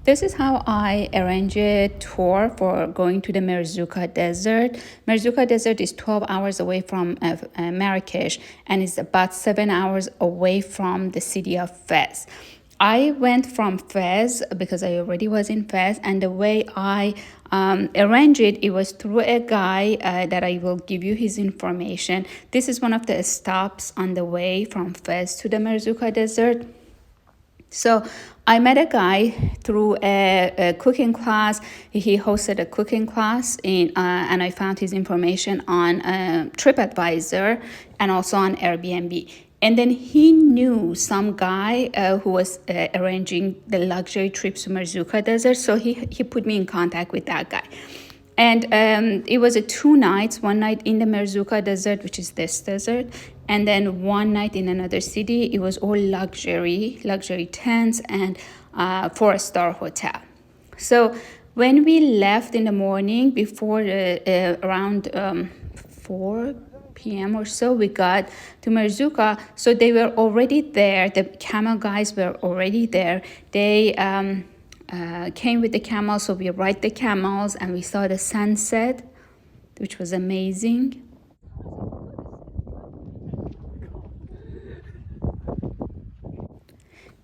This is how I arrange a tour for going to the Merzouga Desert. Merzouga Desert is 12 hours away from Marrakesh and is about 7 hours away from the city of Fez. I went from Fez because I already was in Fez, and the way I arranged it, it was through a guy that I will give you his information. This is one of the stops on the way from Fez to the Merzouga Desert. So I met a guy through a cooking class. He hosted a cooking class and I found his information on TripAdvisor and also on Airbnb. And then he knew some guy who was arranging the luxury trips to Merzouga Desert. So he put me in contact with that guy. And it was 2 nights, one night in the Merzouga Desert, which is this desert, and then one night in another city. It was all luxury tents and 4-star hotel. So when we left in the morning, before around 4 p.m. or so, we got to Merzouga. So they were already there. The camel guys were already there. They came with the camels, so we ride the camels and we saw the sunset, which was amazing.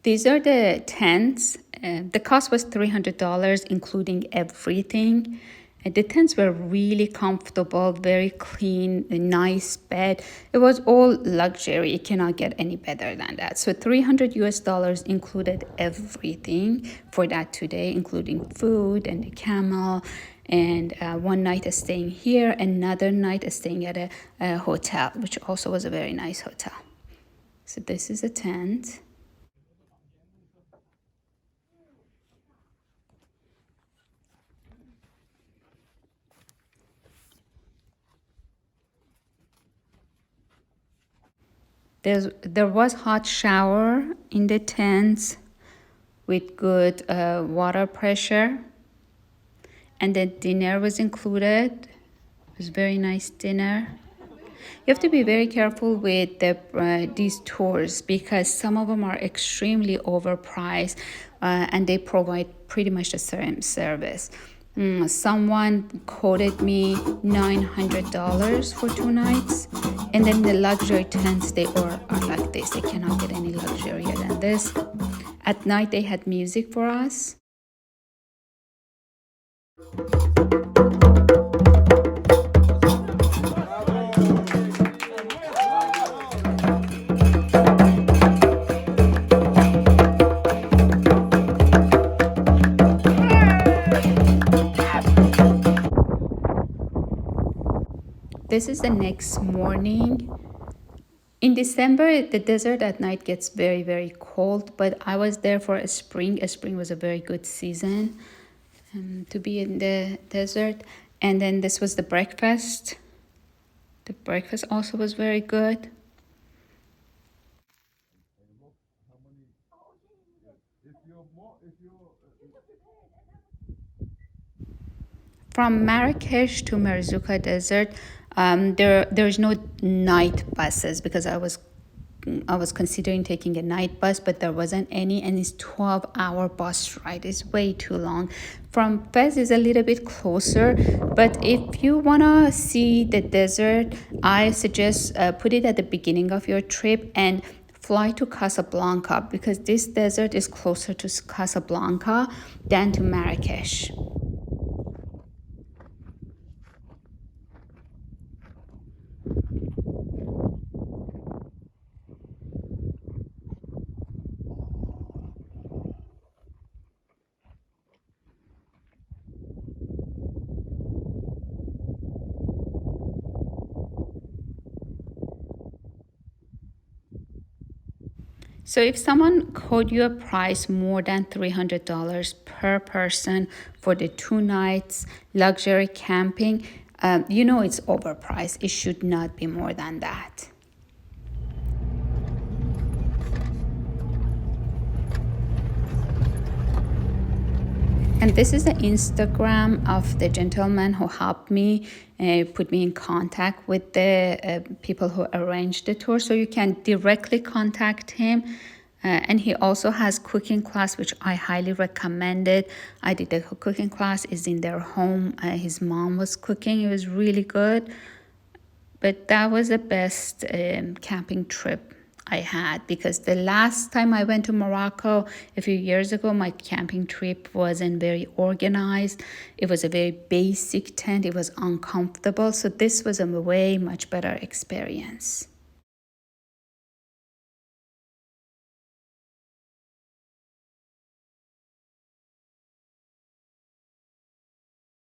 These are the tents. The cost was $300, including everything. The tents were really comfortable, very clean, a nice bed. It was all luxury. You cannot get any better than that. So $300 included everything for that 2 day, including food and the camel, and one night staying here, another night staying at a hotel, which also was a very nice hotel. So this is a tent. There was hot shower in the tents with good water pressure, and the dinner was included. It was very nice dinner. You have to be very careful with these tours because some of them are extremely overpriced and they provide pretty much the same service. Someone quoted me $900 for 2 nights, and then the luxury tents, they are like this. They cannot get any luxurier than this. At night they had music for us. This is the next morning. In December, the desert at night gets very, very cold, but I was there for a spring. A spring was a very good season to be in the desert. And then this was the breakfast. The breakfast also was very good. From Marrakesh to Merzouga Desert, there's no night buses because I was considering taking a night bus, but there wasn't any, and it's 12-hour bus ride. It's way too long. From Fez is a little bit closer, but if you wanna see the desert, I suggest put it at the beginning of your trip and fly to Casablanca because this desert is closer to Casablanca than to Marrakesh. So if someone quote you a price more than $300 per person for the 2 nights luxury camping, you know it's overpriced. It should not be more than that. And this is the Instagram of the gentleman who helped me, put me in contact with the people who arranged the tour. So you can directly contact him And he also has cooking class, which I highly recommend it. I did the cooking class, is in their home. His mom was cooking. It was really good. But that was the best camping trip I had, because the last time I went to Morocco a few years ago, my camping trip wasn't very organized. It was a very basic tent. It was uncomfortable. So this was a way much better experience.